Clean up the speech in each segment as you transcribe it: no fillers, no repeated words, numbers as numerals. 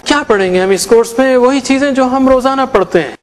کیا پڑھیں گے ہم اس کورس میں؟ وہی چیزیں جو ہم روزانہ پڑھتے ہیں.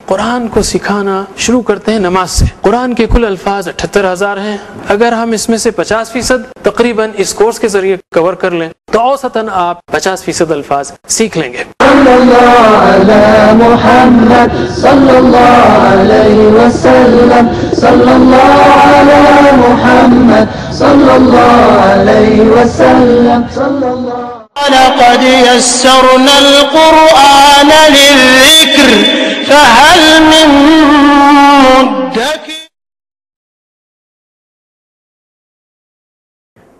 قرآن کو سکھانا شروع کرتے ہیں نماز سے. قرآن کے کل الفاظ 78,000 ہیں. اگر ہم اس میں سے 50% تقریباً اس کورس کے ذریعے کور کر لیں تو اوسطاً آپ 50% الفاظ سیکھ لیں گے. صلی اللہ علی محمد صلی اللہ علیہ وسلم صلی اللہ علی محمد صلی اللہ علیہ وسلم صلی اللہ. لقد يسرنا القرآن للذكر فهل من مدكر.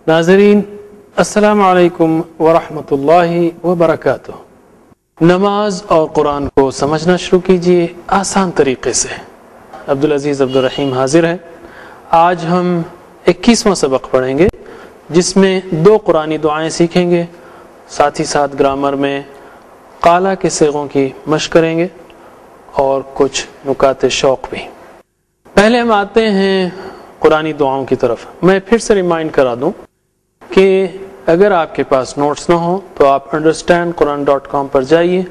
ناظرین السلام علیکم ورحمۃ اللہ وبرکاتہ. نماز اور قرآن کو سمجھنا شروع کیجیے آسان طریقے سے. عبدالعزیز عبدالرحیم حاضر ہے. آج ہم 21واں سبق پڑھیں گے جس میں 2 قرآنی دعائیں سیکھیں گے، ساتھ ہی ساتھ گرامر میں قالا کے صیغوں کی مشق کریں گے اور کچھ نکات شوق بھی. پہلے ہم آتے ہیں قرآنی دعاؤں کی طرف. میں پھر سے ریمائنڈ کرا دوں کہ اگر آپ کے پاس نوٹس نہ ہوں تو آپ understandquran.com پر جائیے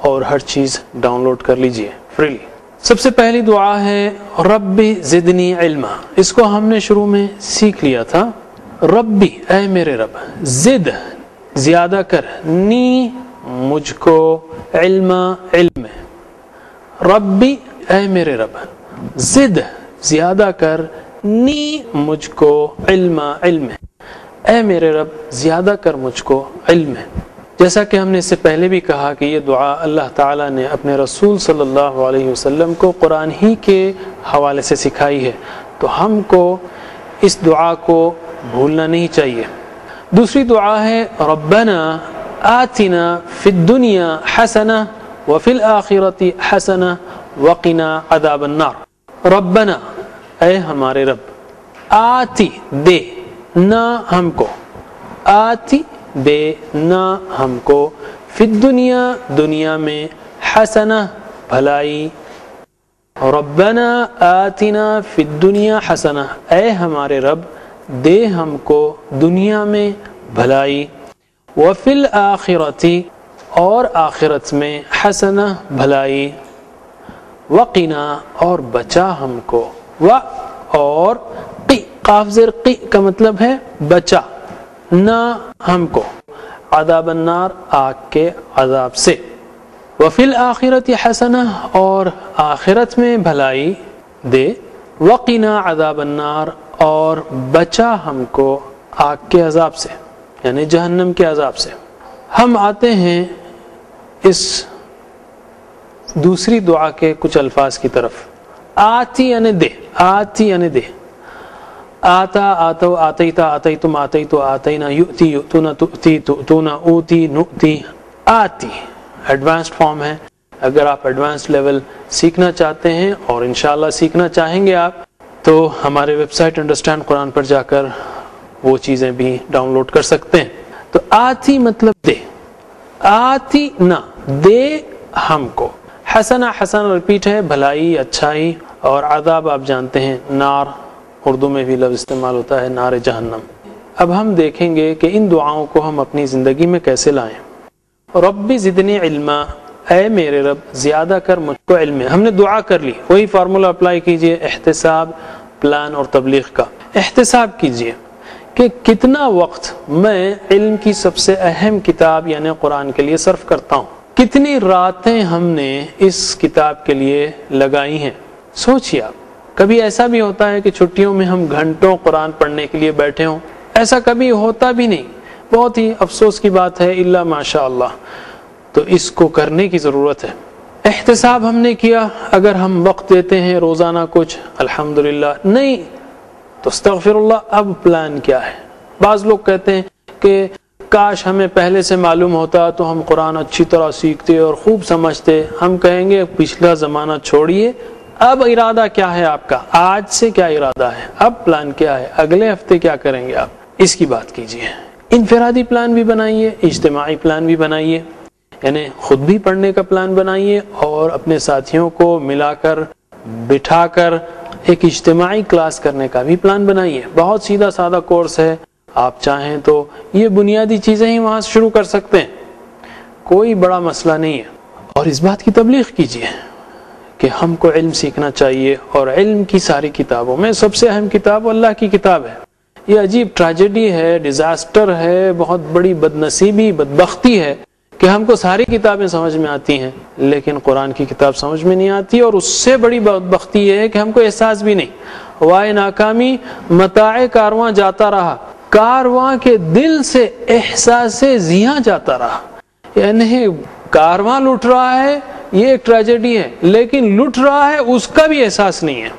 اور ہر چیز ڈاؤن لوڈ کر لیجئے فریلی. سب سے پہلی دعا ہے ربی زدنی علما. اس کو ہم نے شروع میں سیکھ لیا تھا. ربی اے میرے رب، زد زیادہ کر، نی مجھ کو، علما علم. ربی اے میرے رب، زد زیادہ کر، نی مجھ کو، علما علم. اے میرے رب زیادہ کر مجھ کو علم. جیسا کہ ہم نے اس سے پہلے بھی کہا کہ یہ دعا اللہ تعالیٰ نے اپنے رسول صلی اللہ علیہ وسلم کو قرآن ہی کے حوالے سے سکھائی ہے، تو ہم کو اس دعا کو بھولنا نہیں چاہیے. دوسری دعا ہے ربنا آتنا فی الدنیا حسنہ وفی الآخرۃ حسنہ وقنا عذاب النار. ربنا اے ہمارے رب، آتی دے نہ ہم کو، آتی دے نہ ہم کو، فی الدنیا دنیا میں، حسنہ بھلائی. ربنا آتنا فی الدنیا حسنہ اے ہمارے رب دے ہم کو دنیا میں بھلائی. وفی الآخرۃ اور آخرت میں، حسنہ بھلائی. وقنا اور بچا ہم کو، و اور قی قاف زیر قی کا مطلب ہے بچا، نہ ہم کو، عذاب النار آگ کے عذاب سے. وفی الآخرۃ حسنہ اور آخرت میں بھلائی دے. وقنا عذاب النار اور بچا ہم کو آگ کے عذاب سے، یعنی جہنم کے عذاب سے. ہم آتے ہیں اس دوسری دعا کے کچھ الفاظ کی طرف. آتی یعنی دے، آتی یعنی دے. آتا آتو آتیتا آتیتم آتیتو آتینا، یؤتی یؤتونا، تؤتی تؤتونا، اوتی نؤتی. آتی ایڈوانسڈ فارم ہے. اگر آپ ایڈوانسڈ لیول سیکھنا چاہتے ہیں اور انشاءاللہ سیکھنا چاہیں گے آپ، تو ہمارے ویب سائٹ انڈرسٹینڈ قرآن پر جا کر وہ چیزیں بھی ڈاؤن لوڈ کر سکتے ہیں. تو آتی مطلب دے، آتی نہ دے ہم کو. حسنہ حسن رپیٹ ہے بھلائی اچھائی، اور عذاب آپ جانتے ہیں نار، اردو میں بھی لفظ استعمال ہوتا ہے نار جہنم. اب ہم دیکھیں گے کہ ان دعاؤں کو ہم اپنی زندگی میں کیسے لائیں. ربی زدنی علما اے میرے رب زیادہ کر مجھ کو علم. ہم نے دعا کر لی، وہی فارمولا اپلائی کیجئے احتساب، پلان اور تبلیغ کا. احتساب کیجئے کہ کتنا وقت میں علم کی سب سے اہم کتاب یعنی قرآن کے لیے صرف کرتا ہوں. کتنی راتیں ہم نے اس کتاب کے لیے لگائی ہیں. سوچیے آپ، کبھی ایسا بھی ہوتا ہے کہ چھٹیوں میں ہم گھنٹوں قرآن پڑھنے کے لیے بیٹھے ہوں؟ ایسا کبھی ہوتا بھی نہیں. بہت ہی افسوس کی بات ہے، الا ماشاء اللہ. تو اس کو کرنے کی ضرورت ہے. احتساب ہم نے کیا. اگر ہم وقت دیتے ہیں روزانہ کچھ، الحمدللہ. نہیں تو استغفر اللہ. اب پلان کیا ہے؟ بعض لوگ کہتے ہیں کہ کاش ہمیں پہلے سے معلوم ہوتا تو ہم قرآن اچھی طرح سیکھتے اور خوب سمجھتے. ہم کہیں گے پچھلا زمانہ چھوڑیے، اب ارادہ کیا ہے آپ کا؟ آج سے کیا ارادہ ہے؟ اب پلان کیا ہے؟ اگلے ہفتے کیا کریں گے آپ؟ اس کی بات کیجیے. انفرادی پلان بھی بنائیے، اجتماعی پلان بھی بنائیے. یعنی خود بھی پڑھنے کا پلان بنائیے اور اپنے ساتھیوں کو ملا کر بٹھا کر ایک اجتماعی کلاس کرنے کا بھی پلان بنائیے. بہت سیدھا سادہ کورس ہے، آپ چاہیں تو یہ بنیادی چیزیں ہی وہاں سے شروع کر سکتے ہیں، کوئی بڑا مسئلہ نہیں ہے۔ اور اس بات کی تبلیغ کیجیے کہ ہم کو علم سیکھنا چاہیے، اور علم کی ساری کتابوں میں سب سے اہم کتاب اللہ کی کتاب ہے۔ یہ عجیب ٹریجڈی ہے، ڈیزاسٹر ہے، بہت بڑی بدنصیبی، بدبختی ہے کہ ہم کو ساری کتابیں سمجھ میں آتی ہیں لیکن قرآن کی کتاب سمجھ میں نہیں آتی، اور اس سے بڑی بدبختی یہ ہے کہ ہم کو احساس بھی نہیں۔ وائے ناکامی متاع کارواں جاتا رہا، کارواں کے دل سے احساس زیاں جاتا رہا، یعنی کارواں لٹ رہا ہے، یہ ایک ٹریجڈی ہے، لیکن لٹ رہا ہے اس کا بھی احساس نہیں ہے۔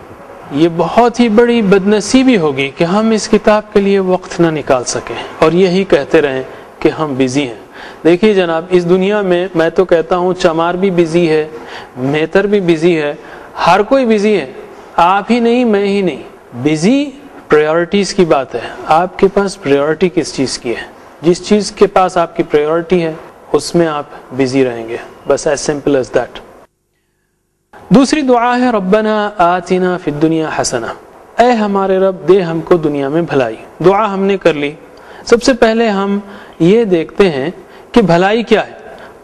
یہ بہت ہی بڑی بدنصیبی ہوگی کہ ہم اس کتاب کے لیے وقت نہ نکال سکیں اور یہی کہتے رہیں کہ ہم بزی ہیں۔ دیکھیے جناب، اس دنیا میں تو کہتا ہوں چمار بھی بزی ہے، میتر بھی بزی ہے، ہر کوئی بزی ہے، آپ ہی نہیں، میں ہی نہیں۔ بزی پریورٹیز کی بات ہے، آپ کے پاس پریورٹی کس چیز کی ہے؟ جس چیز کے پاس آپ کی پریورٹی ہے اس میں آپ بزی رہیں گے، بس ایز سمپل ایز دیٹ۔ دوسری دعا ہے ربنا آتنا فی الدنیا حسنہ، اے ہمارے رب دے ہم کو دنیا میں بھلائی۔ دعا ہم نے کر لی۔ سب سے پہلے ہم یہ دیکھتے ہیں کہ بھلائی کیا ہے۔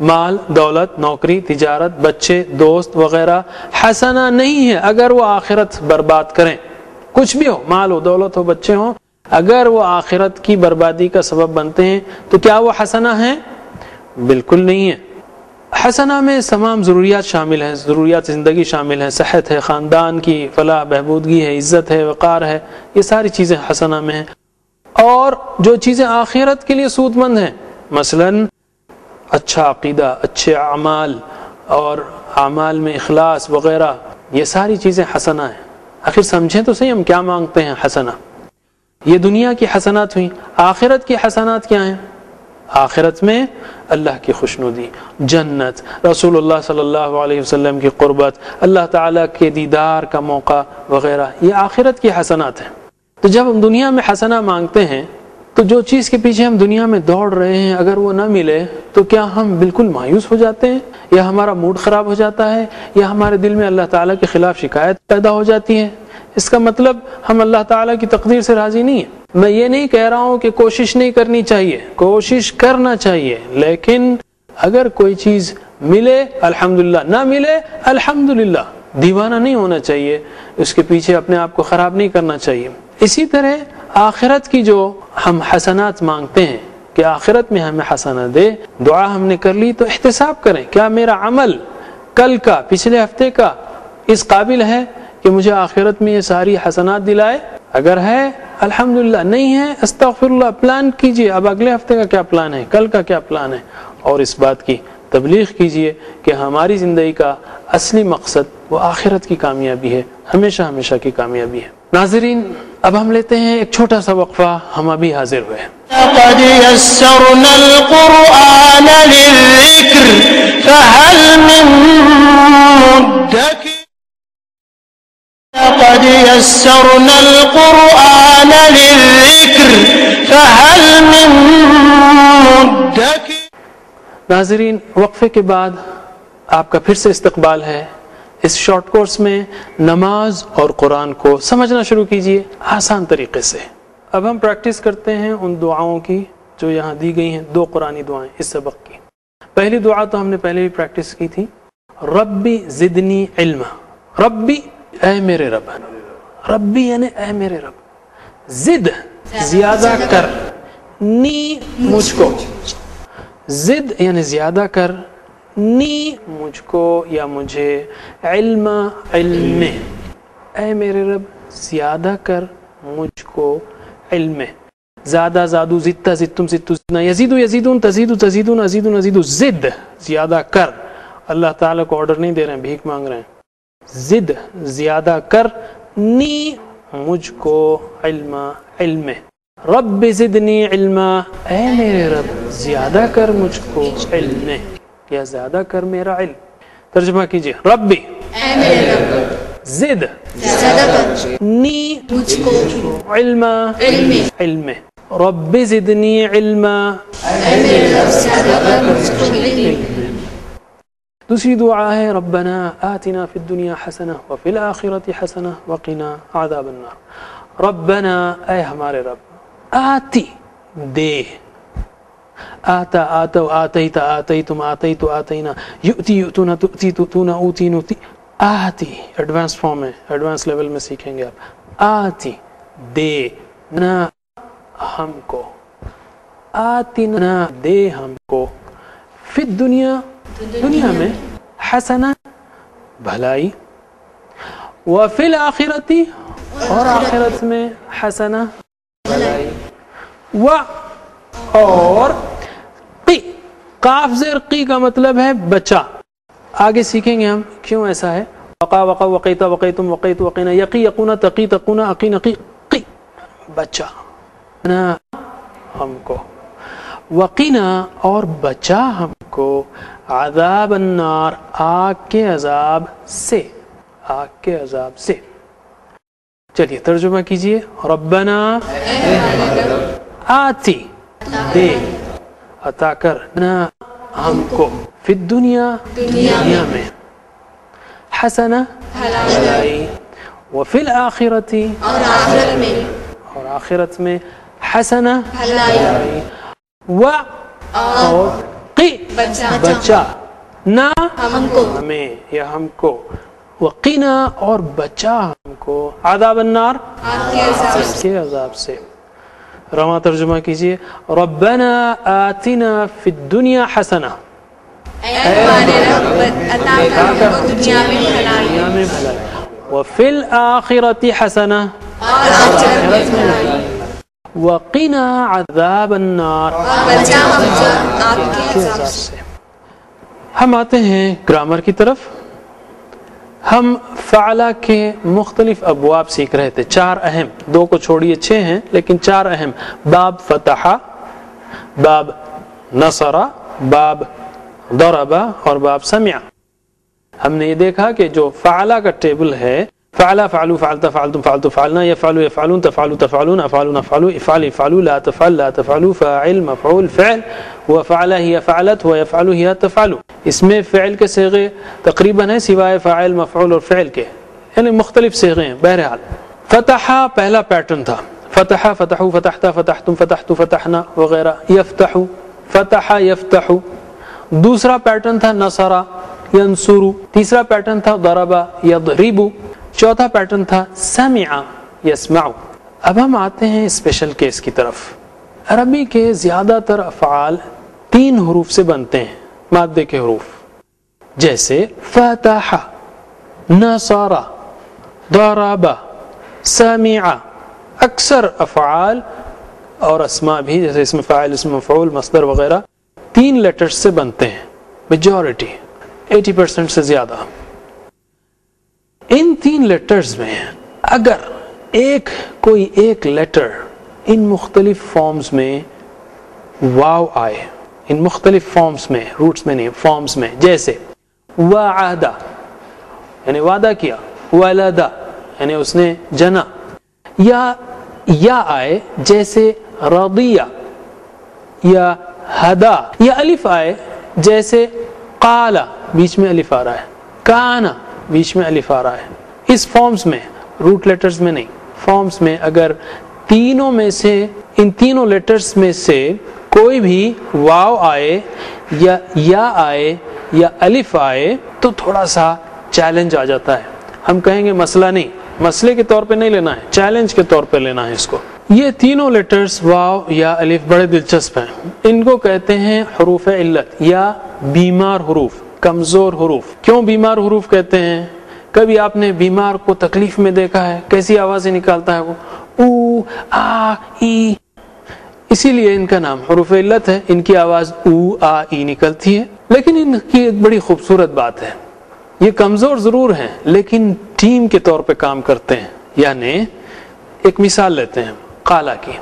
مال، دولت، نوکری، تجارت، بچے، دوست وغیرہ حسنہ نہیں ہے اگر وہ آخرت برباد کریں۔ کچھ بھی ہو، مال ہو، دولت ہو، بچے ہوں، اگر وہ آخرت کی بربادی کا سبب بنتے ہیں تو کیا وہ حسنہ ہیں؟ بالکل نہیں ہے۔ حسنہ میں تمام ضروریات شامل ہیں، ضروریات زندگی شامل ہیں، صحت ہے، خاندان کی فلاح بہبودگی ہے، عزت ہے، وقار ہے، یہ ساری چیزیں حسنہ میں ہیں۔ اور جو چیزیں آخرت کے لیے سود مند ہیں، مثلا اچھا عقیدہ، اچھے اعمال اور اعمال میں اخلاص وغیرہ، یہ ساری چیزیں حسنہ ہیں۔ آخر سمجھیں تو صحیح ہم کیا مانگتے ہیں حسنہ۔ یہ دنیا کی حسنات ہوئیں، آخرت کی حسنات کیا ہیں؟ آخرت میں اللہ کی خوشنودی، جنت، رسول اللہ صلی اللہ علیہ وسلم کی قربت، اللہ تعالیٰ کے دیدار کا موقع وغیرہ، یہ آخرت کی حسنات ہیں۔ تو جب ہم دنیا میں حسنہ مانگتے ہیں تو جو چیز کے پیچھے ہم دنیا میں دوڑ رہے ہیں اگر وہ نہ ملے تو کیا ہم بالکل مایوس ہو جاتے ہیں، یا ہمارا موڈ خراب ہو جاتا ہے، یا ہمارے دل میں اللہ تعالیٰ کے خلاف شکایت پیدا ہو جاتی ہے؟ اس کا مطلب ہم اللہ تعالیٰ کی تقدیر سے راضی نہیں ہیں۔ میں یہ نہیں کہہ رہا ہوں کہ کوشش نہیں کرنی چاہیے، کوشش کرنا چاہیے، لیکن اگر کوئی چیز ملے الحمدللہ، نہ ملے الحمدللہ، دیوانہ نہیں ہونا چاہیے، اس کے پیچھے اپنے آپ کو خراب نہیں کرنا چاہیے۔ اسی طرح آخرت کی جو ہم حسنات مانگتے ہیں کہ آخرت میں ہمیں حسنہ دے، دعا ہم نے کر لی تو احتساب کریں، کیا میرا عمل کل کا، پچھلے ہفتے کا اس قابل ہے کہ مجھے آخرت میں یہ ساری حسنات دلائے؟ اگر ہے الحمدللہ، نہیں ہے استغفراللہ، پلان کیجئے اب اگلے ہفتے کا کیا پلان ہے، کل کا کیا پلان ہے، اور اس بات کی تبلیغ کیجئے کہ ہماری زندگی کا اصلی مقصد وہ آخرت کی کامیابی ہے، ہمیشہ ہمیشہ کی کامیابی ہے۔ ناظرین، اب ہم لیتے ہیں ایک چھوٹا سا وقفہ، ہم ابھی حاضر ہوئے ہیں۔ لقد يسرنا القرآن للذكر فهل من مدكر لقد يسرنا القرآن للذكر فهل من مدكر۔ ناظرین، وقفے کے بعد آپ کا پھر سے استقبال ہے۔ اس شارٹ کورس میں نماز اور قرآن کو سمجھنا شروع کیجئے آسان طریقے سے۔ اب ہم پریکٹس کرتے ہیں ان دعاؤں کی جو یہاں دی گئی ہیں، دو قرآنی دعائیں اس سبق کی۔ پہلی دعا تو ہم نے پہلے بھی پریکٹس کی تھی، ربی زدنی علما، ربی اے میرے رب، ربی یعنی اے میرے رب، زد زیادہ کر، نی مجھ کو، زد یعنی زیادہ کر، نی مجھ کو یا مجھے، علم علم، اے میرے رب زیادہ کر مجھ کو علم، زیادہ زادو، زدتا زدتم زدتو زدنا، یزیدو یزیدون تزیدو تزیدون ازیدون ازیدو، زد زیادہ کر۔ اللہ تعالیٰ کو آرڈر نہیں دے رہے ہیں، بھیک مانگ رہے ہیں۔ زد زیادہ کر، نی مجھ کو، علم علم، رب زدنی علما، اے میرے رب زیادہ کر مجھ کو علم، یا زیادہ کر میرا علم۔ ترجمہ کیجئے، ربی اے میرے رب زد زیادہ کر نی مجھ کو علم علم، علم، رب زدنی علما، اے میرے رب زیادہ کر مجھ کو علم۔ دوسری دعا ہے ربنا آتنا فی الدنیا حسنہ وفی الآخرۃ حسنہ وقنا عذاب النار۔ ربنا اے ہمارے رب، آتی دے. آتا آتو آتیت آتیتم آتیتو آتینا یؤتی یؤتونا تؤتی تؤتونا اوتی نوتی. آتی ایڈوانس فارم ہے, ایڈوانس لیول میں سیکھیں گے آپ. آتی دے نا ہم کو, آتی نا دے ہم کو, فی الدنیا دنیا میں, حسنہ بھلائی, وفی الآخرتی اور آخرت میں, حسنہ بھلائی, و اور قی, قاف زیر قی کا مطلب ہے بچا. آگے سیکھیں گے ہم کیوں ایسا ہے. وقا وقا وقیتا وقیتم وقیت وقینا, یقی یقونا تقی تقونا عقین عقی, قی بچا نا ہم کو, وقینا اور بچا ہم کو, عذاب النار آگ کے عذاب سے, آگ کے عذاب سے. چلیے ترجمہ کیجئے. ربنا آتی دے عطا کر نا ہم کو, فی الدنیا دنیا میں, حسنہ بھلائی, وفی الآخرتی اور آخرت میں, حسنہ بھلائی, و اور قی بچا نا ہمیں یا ہم کو, وقینا اور بچا ہم کو, عذاب النار کے عذاب سے. رواں ترجمہ کیجئے. ربنا آتنا فی الدنیا حسنہ, دنیا میں بھلائی, وفی الآخرۃ حسنہ, وقنا عذاب النار کے عذاب سے. ہم آتے ہیں گرامر کی طرف. ہم فعلا کے مختلف ابواب سیکھ رہے تھے, 4 اہم, 2 کو چھوڑیے 6 ہیں لیکن 4 اہم. باب فتح, باب نصر, باب ضرب اور باب سمع. ہم نے یہ دیکھا کہ جو فعلا کا ٹیبل ہے, فعلا فعلو فعلتا فعلتم فعلتو فعلنا, یفعلو یفعلون تفعلو تفعلون افعلون افعلو افعل افعلو لا تفعل لا تفعلو, فاعل مفعول فعل, وفعل ہی فعلت ویفعلو ہی تفعلو. اس میں فعل کے صیغے تقریباً ہیں سوائے فاعل مفعول اور فعل کے, یعنی مختلف صیغے ہیں. بہرحال فتحہ پہلا پیٹرن تھا, فتح فتحو فتحتا فتحتم فتحتو فتحنا وغیرہ. یفتحو فتح یفتحو. دوسرا پیٹرن تھا نصرہ ینصرو. تیسرا پیٹرن تھا ضربہ یضربو. چوتھا پیٹرن تھا سمع یسمع. اب ہم آتے ہیں اسپیشل کیس کی طرف. عربی کے زیادہ تر افعال 3 حروف سے بنتے ہیں, مادے کے حروف, جیسے فتح, نصر, ضرب, سمع. اکثر افعال اور اسماء بھی, جیسے اسم فاعل, اسم مفعول, مصدر وغیرہ 3 لیٹرز سے بنتے ہیں. میجورٹی 80% سے زیادہ. ان 3 لیٹرز میں اگر کوئی ایک لیٹر ان مختلف فارمز میں واو آئے, ان مختلف فارمز میں, روٹس میں نہیں, فارمز میں, جیسے وعدہ یعنی وعدہ کیا, ولدہ یعنی اس نے جنا, یا آئے جیسے رضیہ یا ہدا, یا الف آئے جیسے قال, بیچ میں الف آ رہا ہے, کانا بیچ میں الف آ رہا ہے. اس فارمز میں, روٹ لیٹرز میں نہیں, فارمز میں اگر تینوں میں سے, ان تینوں لیٹرز میں سے کوئی بھی واو آئے یا آئے یا الف آئے تو تھوڑا سا چیلنج آ جاتا ہے. ہم کہیں گے مسئلہ نہیں, مسئلے کے طور پہ نہیں لینا ہے, چیلنج کے طور پہ لینا ہے اس کو. یہ تینوں لیٹرز واو یا الف بڑے دلچسپ ہیں. ان کو کہتے ہیں حروف علت یا بیمار حروف, کمزور حروف. کیوں بیمار حروف کہتے ہیں؟ کبھی آپ نے بیمار کو تکلیف میں دیکھا ہے, کیسی آوازیں نکالتا ہے وہ, او آ ای, اسی لیے ان کا نام حروف علت ہے. ان کی آواز او آ ای نکلتی ہے. لیکن ان کی ایک بڑی خوبصورت بات ہے, یہ کمزور ضرور ہیں لیکن ٹیم کے طور پہ کام کرتے ہیں. یعنی ایک مثال لیتے ہیں قالا کی.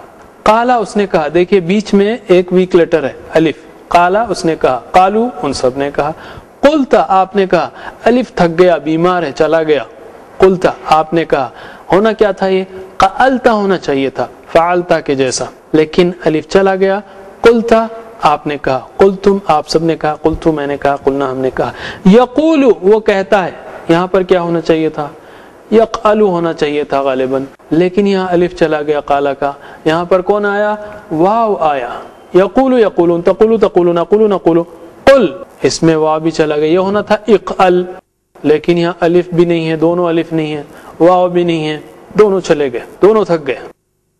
قالا اس نے کہا, دیکھیے بیچ میں ایک ویک لیٹر ہے الف. قالا اس نے کہا, قالو ان سب نے کہا. قلتا آپ نے کہا, الف تھک گیا, بیمار ہے, چلا گیا. قلتا آپ نے کہا, ہونا کیا تھا یہ, قلتا ہونا چاہیے تھا, فعلتا کے جیسا, لیکن الف چلا گیا. قلتا آپ نے کہا, قلتم آپ سب نے کہا, قلتو میں نے کہا, قلنا ہم نے کہا. یقولو وہ کہتا ہے, یہاں پر کیا ہونا چاہیے تھا, یقالو ہونا چاہیے تھا غالباً، لیکن یہاں الف چلا گیا قالا کا، یہاں پر کون آیا؟ واو آیا، یقولو یقولون، تقولو تقولون، نقولو نقولو، قل اس میں واو بھی چلا گیا، یہ ہونا تھا اقل، لیکن یہاں الف بھی نہیں ہے، دونوں الف نہیں ہے، واو بھی نہیں ہے، دونوں چلے گئے، دونوں تھک گئے۔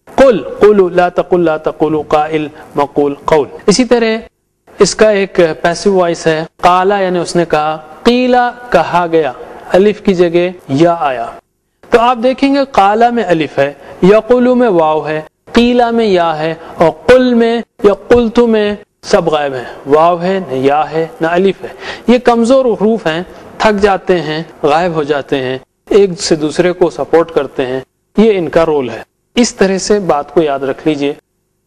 قل قولو، لا تقل لا تقولو، قائل مقول قول۔ اسی طرح اس کا ایک پیسو وائس ہے، قالا یعنی اس نے کہا، قیلا کہا گیا، الف کی جگہ یا آیا۔ تو آپ دیکھیں گے قالا میں الف ہے، یقولو میں واو ہے، قیلا میں یا ہے، اور قل میں یا قلتو میں سب غائب ہیں، واو ہے نہ یا ہے نہ الف ہے۔ یہ کمزور حروف ہیں، تھک جاتے ہیں، غائب ہو جاتے ہیں، ایک سے دوسرے کو سپورٹ کرتے ہیں، یہ ان کا رول ہے۔ اس طرح سے بات کو یاد رکھ لیجئے،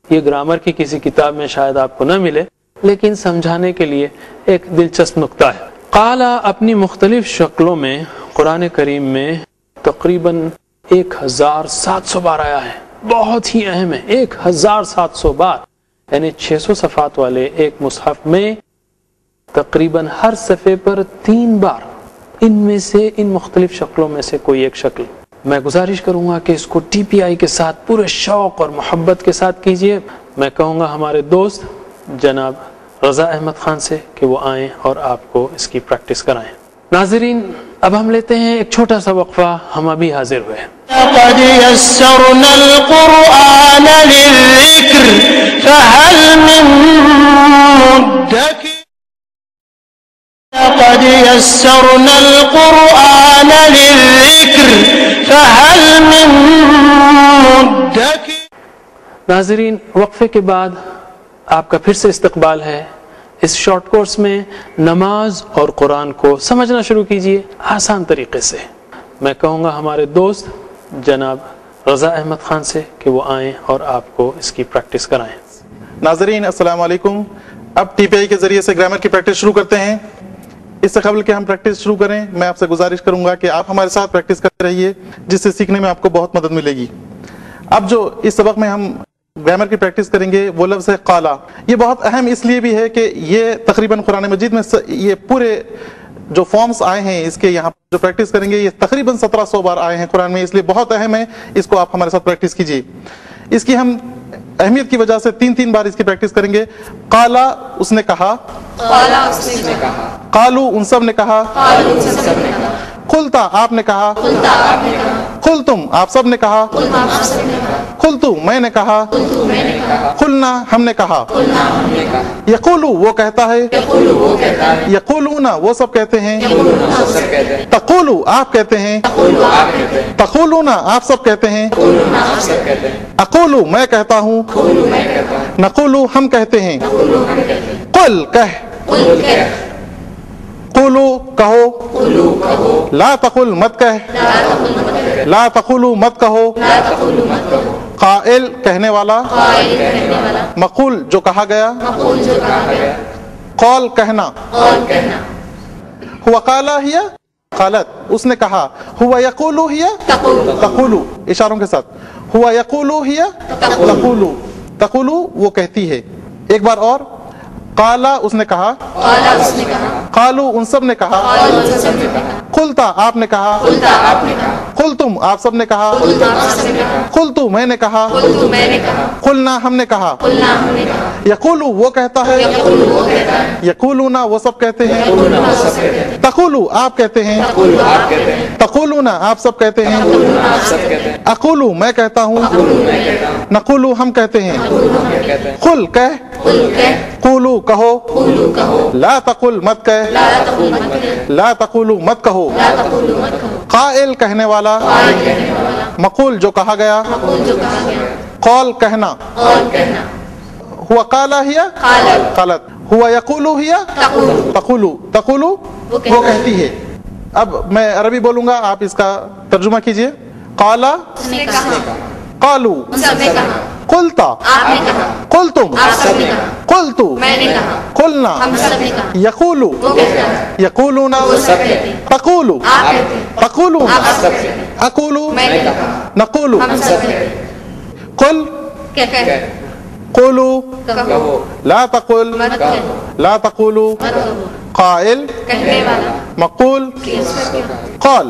یہ گرامر کی کسی کتاب میں شاید آپ کو نہ ملے، لیکن سمجھانے کے لیے ایک دلچسپ نقطہ ہے۔ قالا اپنی مختلف شکلوں میں قرآن کریم میں تقریباً 1700 بار آیا ہے، بہت ہی اہم ہے، 1700 بار، یعنی 600 صفحات والے ایک مصحف میں تقریباً ہر صفحے پر 3 بار ان میں سے، ان مختلف شکلوں میں سے کوئی ایک شکل۔ میں گزارش کروں گا کہ اس کو ٹی پی آئی کے ساتھ پورے شوق اور محبت کے ساتھ کیجئے۔ میں کہوں گا ہمارے دوست جناب رضا احمد خان سے کہ وہ آئیں اور آپ کو اس کی پریکٹس کرائیں۔ ناظرین اب ہم لیتے ہیں ایک چھوٹا سا وقفہ، ہم ابھی حاضر ہوئے ہیں۔ لقد يسرنا القرآن للذكر فهل من مدكر لقد يسرنا القرآن للذكر فهل من مدكر۔ ناظرین وقفے کے بعد آپ کا پھر سے استقبال ہے۔ اس شارٹ کورس میں نماز اور قرآن کو سمجھنا شروع کیجئے آسان طریقے سے۔ میں کہوں گا ہمارے دوست جناب رضا احمد خان سے کہ وہ آئیں اور آپ کو اس کی پریکٹس کرائیں۔ ناظرین السلام علیکم۔ اب ٹی پی آئی کے ذریعے سے گرامر کی پریکٹس شروع کرتے ہیں۔ اس سے قبل کہ ہم پریکٹس شروع کریں، میں آپ سے گزارش کروں گا کہ آپ ہمارے ساتھ پریکٹس کرتے رہیے، جس سے سیکھنے میں آپ کو بہت مدد ملے گی۔ اب جو اس سبق میں ہم گرامر کی پریکٹس کریں گے وہ لفظ ہے قالا۔ یہ بہت اہم اس لیے بھی ہے کہ یہ تقریباً قرآن مجید میں یہ پورے جو فارمز آئے ہیں اس کے یہاں جو پریکٹس کریں گے، یہ تقریباً 1700 بار آئے ہیں قرآن میں، اس لیے بہت اہم ہے، اس کو آپ ہمارے ساتھ پریکٹس کیجیے۔ اس کی ہم اہمیت کی وجہ سے 3 بار اس کی پریکٹس کریں گے۔ قالا اس نے کہا، قالو ان سب نے کہا، قلتا آپ نے کہا، قلتم آپ سب نے کہا، قلتو میں نے کہا، قلنا ہم نے کہا۔ یقولو وہ کہتا ہے، یقولون وہ سب کہتے ہیں، تقولو آپ کہتے ہیں، تقولون آپ سب کہتے ہیں، اقولو میں کہتا ہوں، نقولو ہم کہتے ہیں۔ قل کہہ، قولو کہو، لا تقل مت کہہ، لا تقولو مت کہو، قائل کہنے والا، مقول جو کہا گیا، قول کہنا، ہوا قالا ہی قالت اس نے کہا، ہوا یقولو ہی تقولو اشاروں کے ساتھ، ہوا یقولو ہی تقولو، تقولو وہ کہتی ہے۔ ایک بار اور، قالا اس نے کہا، قالو ان سب نے کہا، قلتا آپ نے کہا، قلتم آپ سب نے کہا، قلتو میں نے کہا، قلنا ہم نے کہا۔ یقولو وہ کہتا ہے، یقولون وہ سب کہتے ہیں، تقولو آپ کہتے ہیں، تقولون آپ سب کہتے ہیں، اقولو میں کہتا ہوں، نقولو ہم کہتے ہیں۔ قل کہہ، قولو کہو، لا تقل مت کہہ، لا تقولو مت کہو، قائل کہنے والا، مقول جو کہا گیا، قول کہنا، ہوا قالا ہی قالت، ہوا یقولو ہی تقولو، تقولو وہ کہتی ہے۔ اب میں عربی بولوں گا، آپ اس کا ترجمہ کیجئے۔ قالا قالو، قلتا قلتم، قلتو قلنا، یقولو یقولون، تقولو تقولون، اقولو نقولو، قل قولو، لا تقل لا تقولو، قائل، مقول، قال،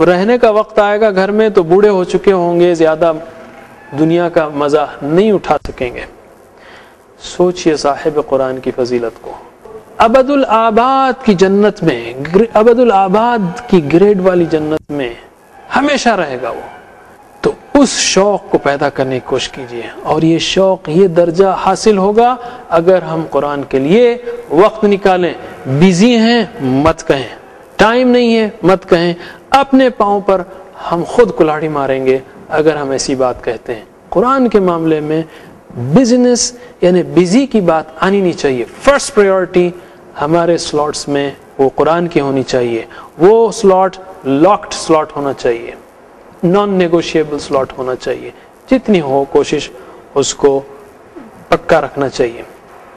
رہنے کا وقت آئے گا گھر میں تو بوڑھے ہو چکے ہوں گے, زیادہ دنیا کا مزہ نہیں اٹھا سکیں گے. سوچئے صاحب قرآن کی فضیلت کو. ابد الآباد کی جنت میں, ابد الآباد کی گریڈ والی جنت میں ہمیشہ رہے گا وہ. تو اس شوق کو پیدا کرنے کی کوشش کیجیے, اور یہ شوق, یہ درجہ حاصل ہوگا اگر ہم قرآن کے لیے وقت نکالیں. بیزی ہیں مت کہیں, ٹائم نہیں ہے مت کہیں, اپنے پاؤں پر ہم خود کلاڑی ماریں گے اگر ہم ایسی بات کہتے ہیں. قرآن کے معاملے میں بزنس یعنی بزی کی بات آنی نہیں چاہیے. فرسٹ پریورٹی ہمارے سلاٹس میں وہ قرآن کی ہونی چاہیے. وہ سلاٹ لاکڈ سلاٹ ہونا چاہیے, نان نیگوشیبل سلاٹ ہونا چاہیے. جتنی ہو کوشش اس کو پکا رکھنا چاہیے.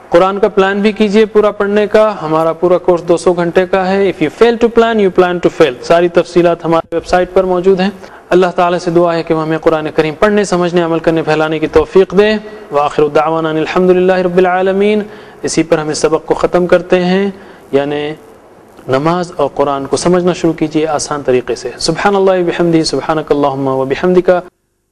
قرآن کا پلان بھی کیجئے پورا پڑھنے کا. ہمارا پورا کورس 200 گھنٹے کا ہے. If you fail to plan you plan to fail. ساری تفصیلات ہمارے ویب سائٹ پر موجود ہیں. اللہ تعالیٰ سے دعا ہے کہ وہ ہمیں قرآن کریم پڑھنے, سمجھنے, عمل کرنے, پھیلانے کی توفیق دے. وآخر دعوانا الحمدللہ رب العالمین. اسی پر ہم اس سبق کو ختم کرتے ہیں, یعنی نماز اور قرآن کو سمجھنا شروع کیجئے آسان طریقے سے. سبحان اللہ بحمدہ, سبحانک اللہم وبحمدک,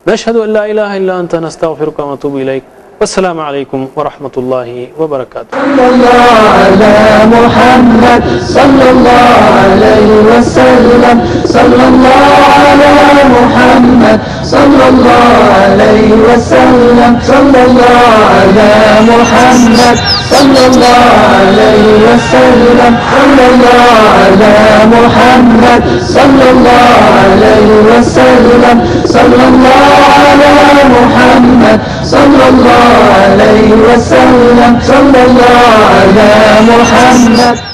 نشہد ان لا الہ الا انت, نستغفرک ونتوب الیک. والسلام علیکم ورحمۃ اللہ وبرکاتہ. صلی اللہ علی محمد صلی اللہ علیہ وسلم, صلی اللہ علی محمد صلی اللہ علیہ وسلم, صلی اللہ علی محمد صلی اللہ علیہ وسلم, صلی اللہ علی محمد صلی اللہ علیہ وسلم, صلی اللہ علی محمد صلی اللہ علیہ وسلم, صلی اللہ علی محمد.